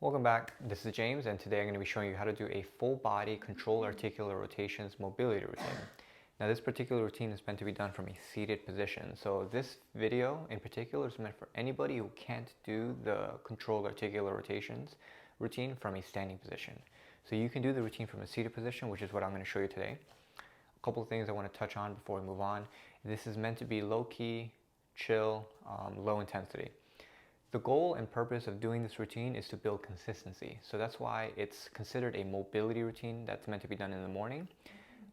Welcome back. This is James, and today I'm going to be showing you how to do a full body controlled articular rotations mobility routine. Now this particular routine is meant to be done from a seated position. So this video in particular is meant for anybody who can't do the controlled articular rotations routine from a standing position. So you can do the routine from a seated position, which is what I'm going to show you today. A couple of things I want to touch on before we move on. This is meant to be low-key, chill, low intensity. The goal and purpose of doing this routine is to build consistency. So that's why it's considered a mobility routine that's meant to be done in the morning.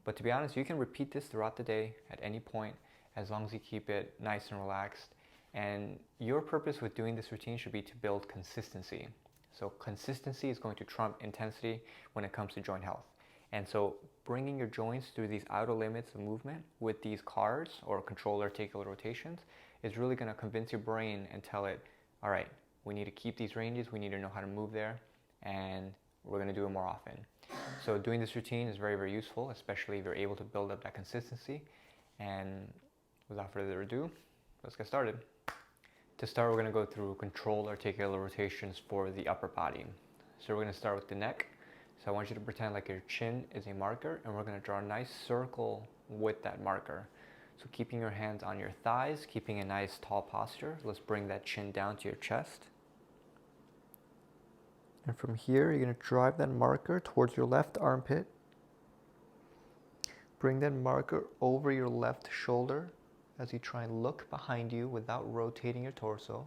But to be honest, you can repeat this throughout the day at any point as long as you keep it nice and relaxed. And your purpose with doing this routine should be to build consistency. So consistency is going to trump intensity when it comes to joint health. And so bringing your joints through these outer limits of movement with these CARs or controlled articular rotations is really going to convince your brain and tell it, all right, we need to keep these ranges, we need to know how to move there, and we're going to do it more often. So doing this routine is very, very useful, especially if you're able to build up that consistency. And without further ado, let's get started. To start, we're going to go through controlled articular rotations for the upper body. So we're going to start with the neck. So I want you to pretend like your chin is a marker, and we're going to draw a nice circle with that marker. So keeping your hands on your thighs, keeping a nice tall posture. Let's bring that chin down to your chest. And from here, you're going to drive that marker towards your left armpit. Bring that marker over your left shoulder as you try and look behind you without rotating your torso.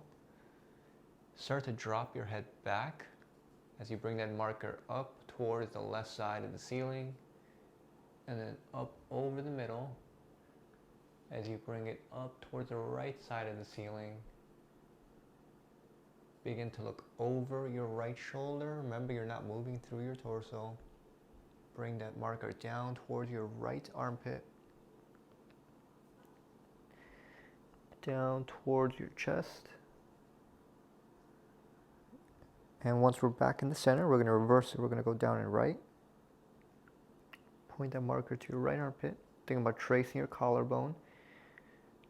Start to drop your head back as you bring that marker up towards the left side of the ceiling, and then up over the middle as you bring it up towards the right side of the ceiling. Begin to look over your right shoulder. Remember, you're not moving through your torso. Bring that marker down towards your right armpit, down towards your chest. And once we're back in the center, we're going to reverse it. We're going to go down and right. Point that marker to your right armpit. Think about tracing your collarbone.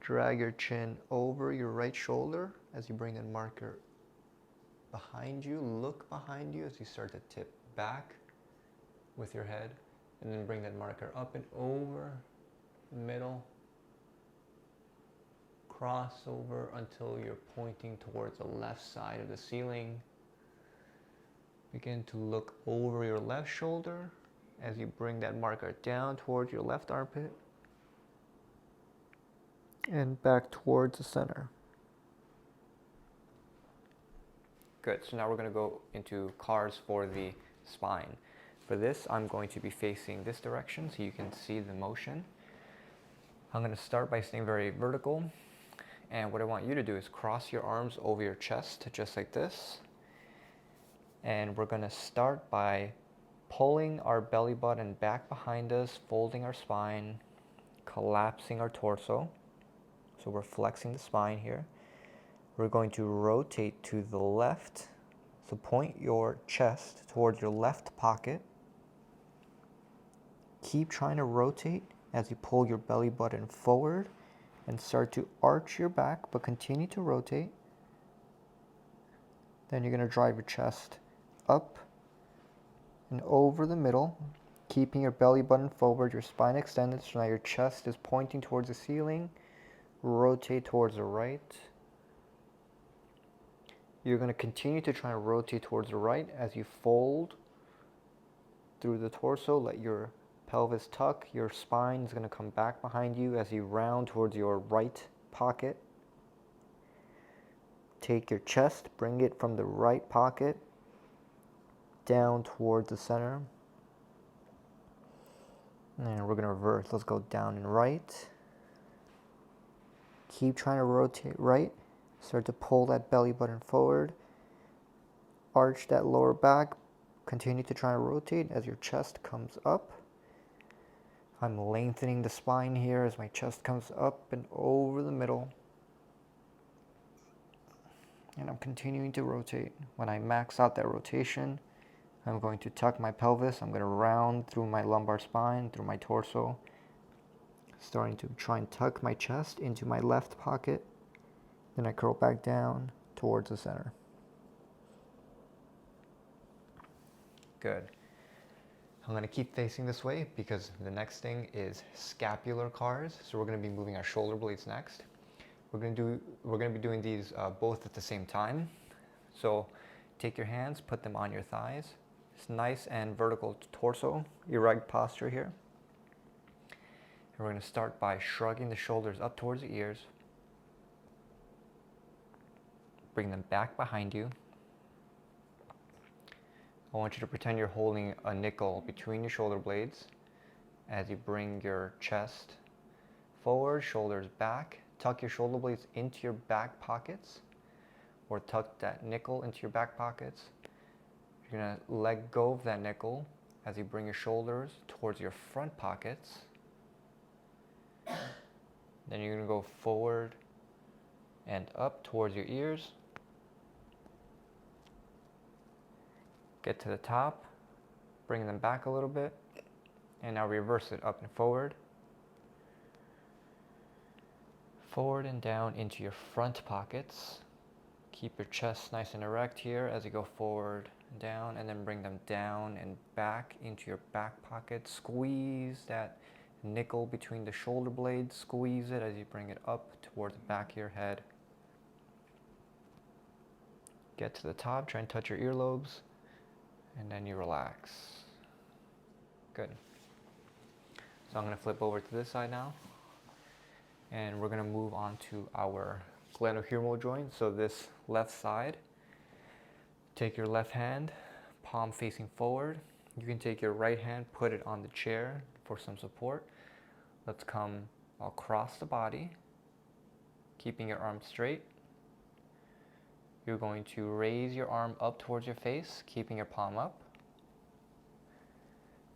Drag your chin over your right shoulder as you bring that marker behind you. Look behind you as you start to tip back with your head, and then bring that marker up and over the middle. Cross over until you're pointing towards the left side of the ceiling. Begin to look over your left shoulder as you bring that marker down towards your left armpit and back towards the center. Good, so now we're going to go into CARs for the spine. For this, I'm going to be facing this direction so you can see the motion. I'm going to start by staying very vertical, and what I want you to do is cross your arms over your chest just like this. And we're going to start by pulling our belly button back behind us, folding our spine, collapsing our torso. So we're flexing the spine here. We're going to rotate to the left. So point your chest towards your left pocket. Keep trying to rotate as you pull your belly button forward and start to arch your back, but continue to rotate. Then you're going to drive your chest up and over the middle, keeping your belly button forward, your spine extended, so now your chest is pointing towards the ceiling. Rotate towards the right. You're going to continue to try and rotate towards the right as you fold through the torso. Let your pelvis tuck. Your spine is going to come back behind you as you round towards your right pocket. Take your chest, bring it from the right pocket down towards the center. And we're going to reverse. Let's go down and right. Keep trying to rotate right. Start to pull that belly button forward. Arch that lower back. Continue to try and rotate as your chest comes up. I'm lengthening the spine here as my chest comes up and over the middle. And I'm continuing to rotate. When I max out that rotation, I'm going to tuck my pelvis. I'm going to round through my lumbar spine, through my torso. Starting to try and tuck my chest into my left pocket. Then I curl back down towards the center. Good. I'm going to keep facing this way because the next thing is scapular cars. So we're going to be moving our shoulder blades next. We're going to be doing these both at the same time. So take your hands, put them on your thighs. It's nice and vertical torso, erect posture here. And we're going to start by shrugging the shoulders up towards the ears. Bring them back behind you. I want you to pretend you're holding a nickel between your shoulder blades as you bring your chest forward, shoulders back. Tuck your shoulder blades into your back pockets, or tuck that nickel into your back pockets. You're going to let go of that nickel as you bring your shoulders towards your front pockets. Then you're going to go forward and up towards your ears. Get to the top, bring them back a little bit, and now reverse it up and forward. Forward and down into your front pockets. Keep your chest nice and erect here as you go forward and down, and then bring them down and back into your back pocket. Squeeze that nickel between the shoulder blades. Squeeze it as you bring it up towards the back of your head. Get to the top, try and touch your earlobes. And then you relax. Good. So I'm going to flip over to this side now. And we're going to move on to our glenohumeral joint. So this left side. Take your left hand, palm facing forward. You can take your right hand, put it on the chair for some support. Let's come across the body, keeping your arm straight. You're going to raise your arm up towards your face, keeping your palm up.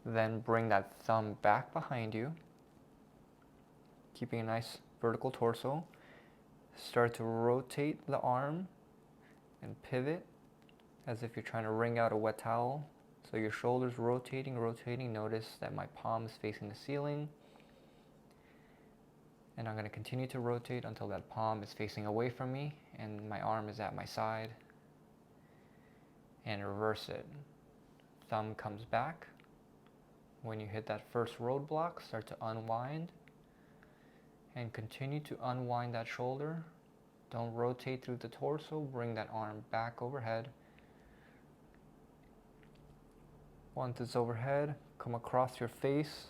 Then bring that thumb back behind you, keeping a nice vertical torso. Start to rotate the arm and pivot as if you're trying to wring out a wet towel. So your shoulders rotating. Notice that my palm is facing the ceiling. And I'm going to continue to rotate until that palm is facing away from me and my arm is at my side. And reverse it. Thumb comes back. When you hit that first roadblock, start to unwind. And continue to unwind that shoulder. Don't rotate through the torso. Bring that arm back overhead. Once it's overhead, come across your face.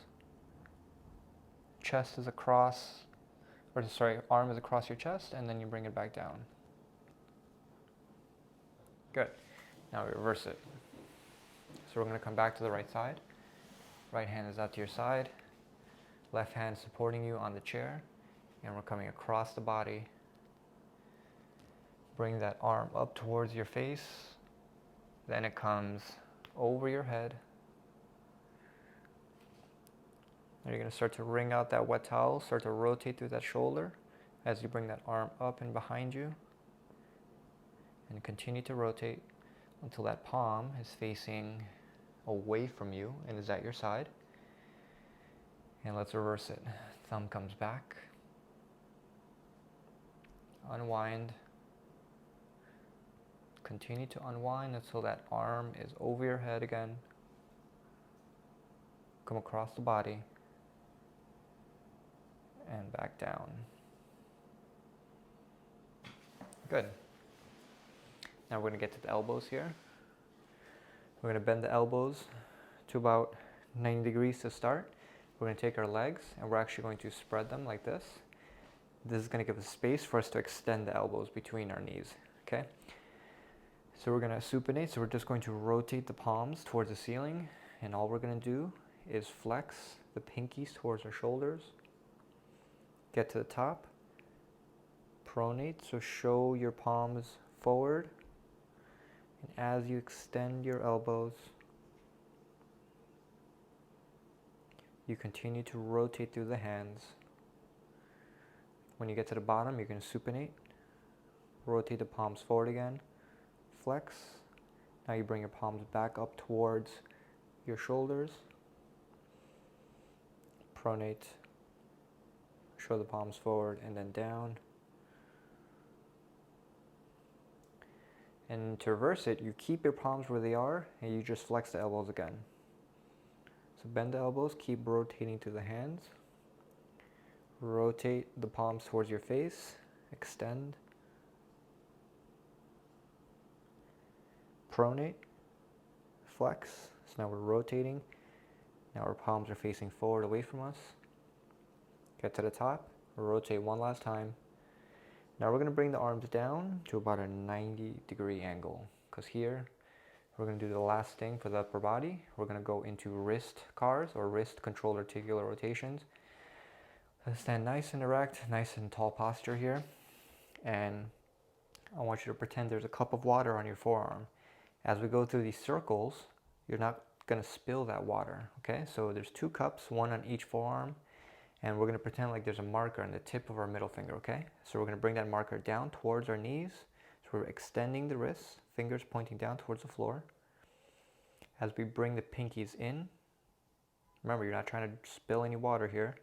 Chest is across. Arm is across your chest, and then you bring it back down. Good. Now reverse it. So we're going to come back to the right side. Right hand is out to your side. Left hand supporting you on the chair. And we're coming across the body. Bring that arm up towards your face. Then it comes over your head. Now you're going to start to wring out that wet towel, start to rotate through that shoulder as you bring that arm up and behind you. And continue to rotate until that palm is facing away from you and is at your side. And let's reverse it. Thumb comes back. Unwind. Continue to unwind until that arm is over your head again. Come across the body. And back down. Good. Now we're going to get to the elbows here. We're going to bend the elbows to about 90 degrees to start. We're going to take our legs and we're actually going to spread them like this. This is going to give us space for us to extend the elbows between our knees. Okay? So we're going to supinate. So we're just going to rotate the palms towards the ceiling. And all we're going to do is flex the pinkies towards our shoulders. Get to the top, pronate, so show your palms forward, and as you extend your elbows, you continue to rotate through the hands. When you get to the bottom, you're going to supinate, rotate the palms forward again, flex, now you bring your palms back up towards your shoulders, pronate, show the palms forward and then down. And to reverse it, you keep your palms where they are and you just flex the elbows again. So bend the elbows, keep rotating through the hands. Rotate the palms towards your face, extend. Pronate, flex. So now we're rotating. Now our palms are facing forward away from us. Get to the top, rotate one last time. Now we're going to bring the arms down to about a 90-degree angle, because here we're going to do the last thing for the upper body. We're going to go into wrist cars or wrist controlled articular rotations. Let's stand nice and erect, nice and tall posture here. And I want you to pretend there's a cup of water on your forearm. As we go through these circles, you're not going to spill that water, okay? So there's 2 cups, one on each forearm. And we're going to pretend like there's a marker on the tip of our middle finger, okay? So we're going to bring that marker down towards our knees. So we're extending the wrists, fingers pointing down towards the floor. As we bring the pinkies in, remember, you're not trying to spill any water here.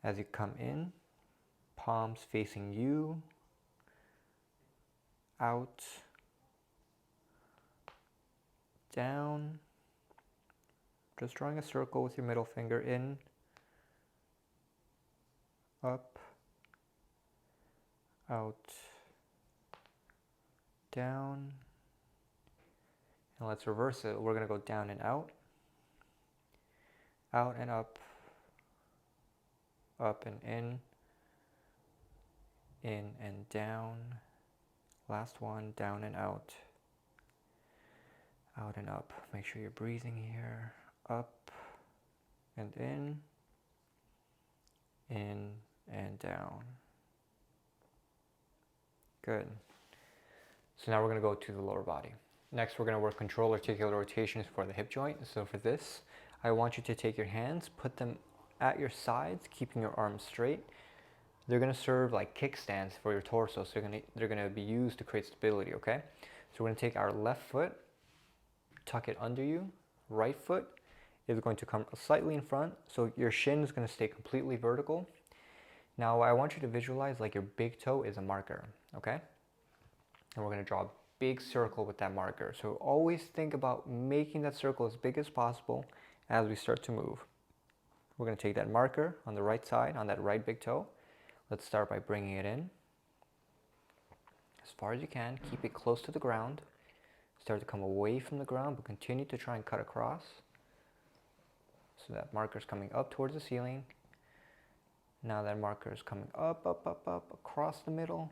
As you come in, palms facing you, out, down. Just drawing a circle with your middle finger in, up, out, down, and let's reverse it. We're going to go down and out and up and in and down, last one, down and out and up. Make sure you're breathing here, up and in and down. Good. So now we're going to go to the lower body. Next, we're going to work control articular rotations for the hip joint. So for this, I want you to take your hands, put them at your sides, keeping your arms straight. They're going to serve like kickstands for your torso, so they're going to be used to create stability, okay? So we're going to take our left foot, tuck it under you. Right foot is going to come slightly in front, so your shin is going to stay completely vertical. Now I want you to visualize like your big toe is a marker, okay? And we're going to draw a big circle with that marker. So always think about making that circle as big as possible as we start to move. We're going to take that marker on the right side, on that right big toe. Let's start by bringing it in as far as you can. Keep it close to the ground. Start to come away from the ground, but continue to try and cut across. So that marker is coming up towards the ceiling. Now that marker is coming up, across the middle.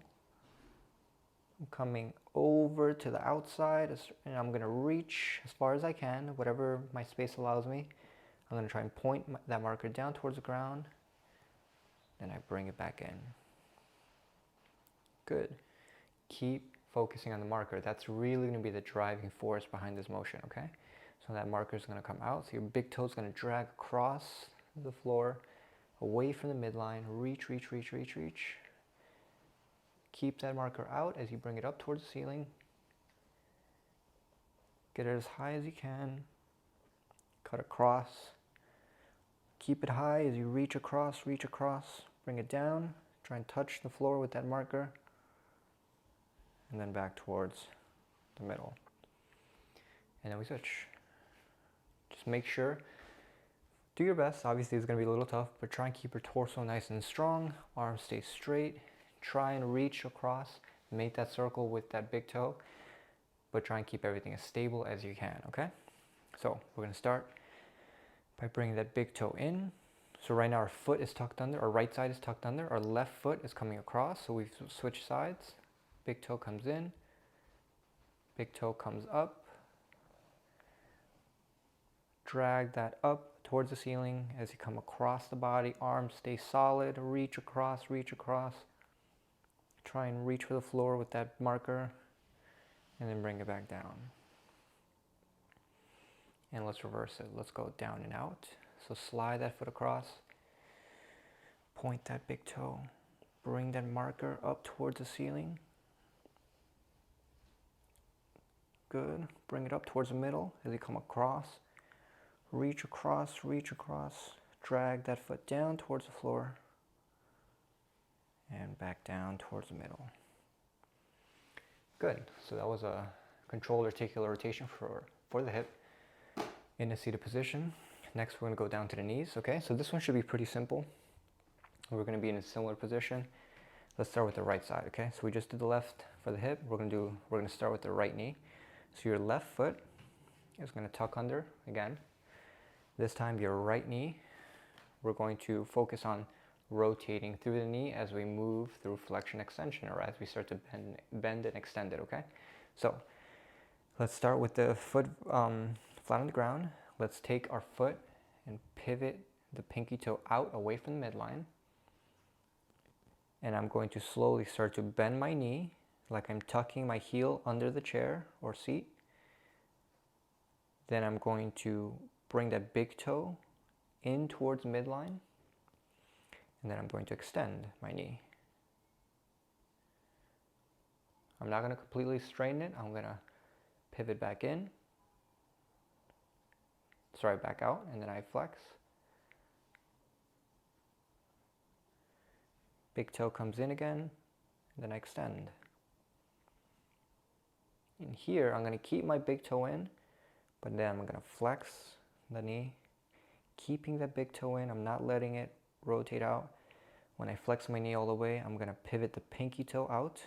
I'm coming over to the outside, and I'm going to reach as far as I can, whatever my space allows me. I'm going to try and point that marker down towards the ground. Then I bring it back in. Good. Keep focusing on the marker. That's really going to be the driving force behind this motion, okay? So that marker is going to come out. So your big toe is going to drag across the floor, away from the midline. Reach, reach, reach, reach, reach. Keep that marker out as you bring it up towards the ceiling. Get it as high as you can. Cut across. Keep it high as you reach across, bring it down. Try and touch the floor with that marker. And then back towards the middle. And then we switch. Just make sure, do your best. Obviously it's going to be a little tough, but try and keep your torso nice and strong. Arms stay straight. Try and reach across. Make that circle with that big toe. But try and keep everything as stable as you can, okay? So we're going to start by bringing that big toe in. So right now our foot is tucked under, our right side is tucked under, our left foot is coming across, so we've switched sides. Big toe comes in, big toe comes up. Drag that up towards the ceiling as you come across the body. Arms stay solid, reach across. Try and reach for the floor with that marker, and then bring it back down. And let's reverse it. Let's go down and out. So slide that foot across, point that big toe, bring that marker up towards the ceiling. Good. Bring it up towards the middle as you come across. Reach across. Drag that foot down towards the floor and back down towards the middle. Good. So that was a controlled articular rotation for the hip in a seated position. Next, we're going to go down to the knees. Okay, so this one should be pretty simple. We're going to be in a similar position. Let's start with the right side. Okay, so we just did the left for the hip. We're going to start with the right knee. So your left foot is going to tuck under again. This time your right knee, we're going to focus on rotating through the knee as we move through flexion extension, or as we start to bend and extend it, okay? So let's start with the foot flat on the ground. Let's take our foot and pivot the pinky toe out away from the midline. And I'm going to slowly start to bend my knee like I'm tucking my heel under the chair or seat. Then I'm going to bring that big toe in towards midline, and then I'm going to extend my knee. I'm not going to completely straighten it. I'm going to pivot back in, back out, and then I flex. Big toe comes in again, and then I extend. In here, I'm going to keep my big toe in, but then I'm going to flex the knee, keeping that big toe in. I'm not letting it rotate out. When I flex my knee all the way, I'm going to pivot the pinky toe out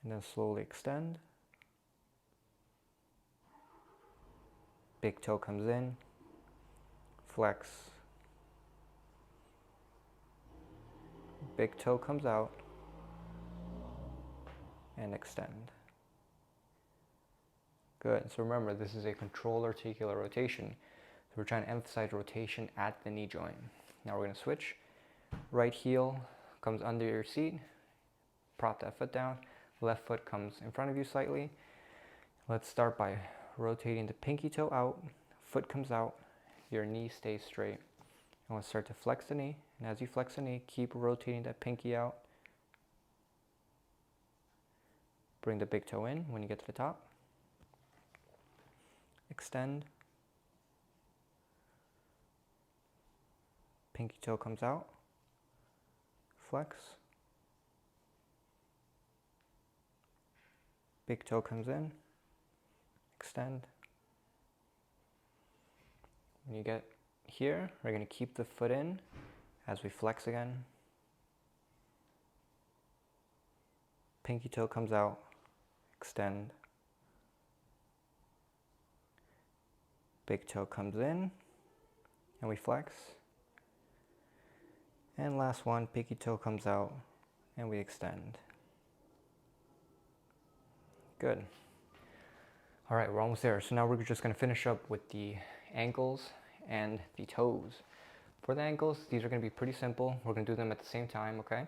and then slowly extend. Big toe comes in, flex. Big toe comes out and extend. Good. So remember, this is a controlled articular rotation. So we're trying to emphasize rotation at the knee joint. Now we're going to switch. Right heel comes under your seat. Prop that foot down. Left foot comes in front of you slightly. Let's start by rotating the pinky toe out. Foot comes out. Your knee stays straight. And let's start to flex the knee. And as you flex the knee, keep rotating that pinky out. Bring the big toe in when you get to the top. Extend. Pinky toe comes out. Flex. Big toe comes in. Extend. When you get here, we're going to keep the foot in as we flex again. Pinky toe comes out. Extend. Big toe comes in and we flex. And last one, pinky toe comes out and we extend. Good. All right, we're almost there. So now we're just going to finish up with the ankles and the toes. For the ankles, these are going to be pretty simple. We're going to do them at the same time, okay?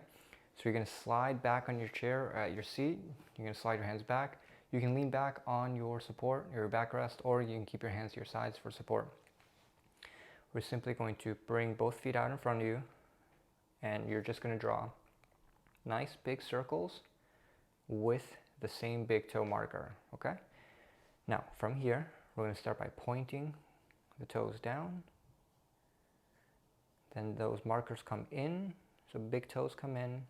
So you're going to slide back on your chair or at your seat. You're going to slide your hands back. You can lean back on your support, your backrest, or you can keep your hands to your sides for support. We're simply going to bring both feet out in front of you, and you're just going to draw nice big circles with the same big toe marker, okay? Now, from here, we're going to start by pointing the toes down. Then those markers come in, so big toes come in.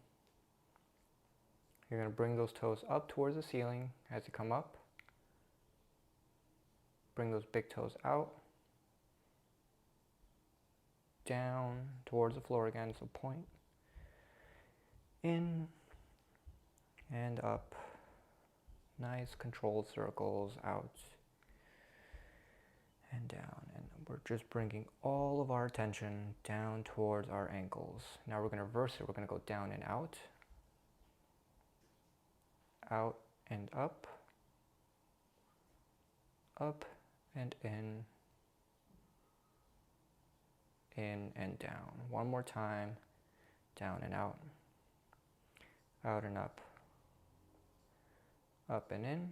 You're going to bring those toes up towards the ceiling as you come up. Bring those big toes out. Down towards the floor again, so point. In and up. Nice controlled circles out and down. And we're just bringing all of our attention down towards our ankles. Now we're going to reverse it. We're going to go down and out. Out and up. Up and in. In and down. One more time. Down and out. Out and up. Up and in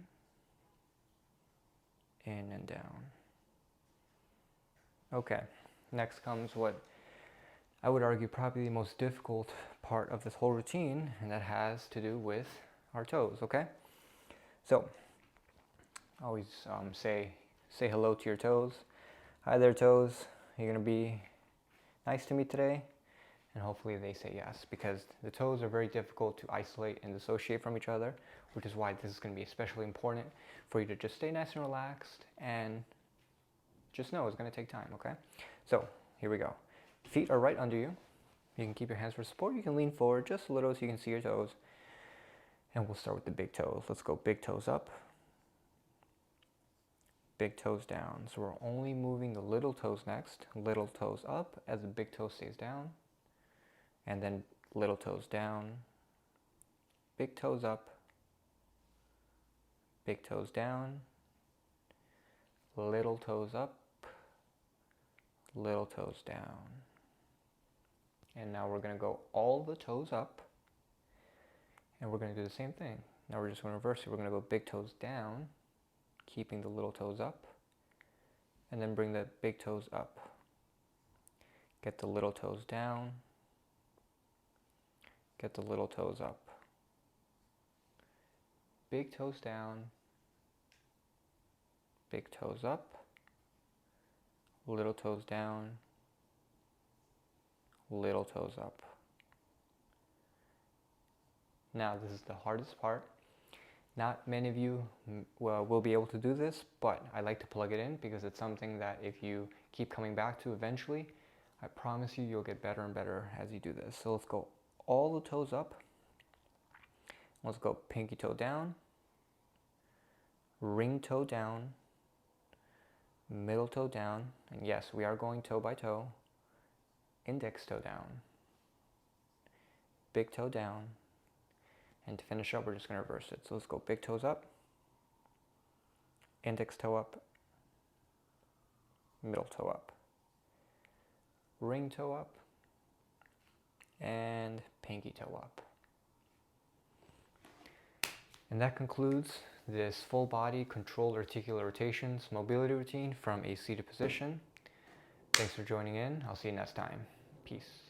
and down. Okay, next comes what I would argue probably the most difficult part of this whole routine, and that has to do with our toes, okay? So, always say hello to your toes. Hi there, toes. You're gonna be nice to me today, and hopefully they say yes, because the toes are very difficult to isolate and dissociate from each other, which is why this is going to be especially important for you to just stay nice and relaxed and just know it's going to take time, okay? So here we go. Feet are right under you. You can keep your hands for support. You can lean forward just a little so you can see your toes. And we'll start with the big toes. Let's go big toes up, big toes down. So we're only moving the little toes next. Little toes up as the big toe stays down. And then little toes down, big toes up, big toes down, little toes up, little toes down. And now we're going to go all the toes up, and we're going to do the same thing. Now we're just going to reverse it. We're going to go big toes down, keeping the little toes up, and then bring the big toes up. Get the little toes down, get the little toes up. Big toes down, big toes up, little toes down, little toes up. Now this is the hardest part. Not many of you will be able to do this, but I like to plug it in because it's something that if you keep coming back to eventually, I promise you'll get better and better as you do this. So let's go all the toes up. Let's go pinky toe down, ring toe down, middle toe down, and yes, we are going toe by toe. Index toe down, big toe down, and to finish up, we're just going to reverse it. So let's go big toes up, index toe up, middle toe up, ring toe up, and pinky toe up. And that concludes this full body controlled articular rotations mobility routine from a seated position. Thanks for joining in. I'll see you next time. Peace.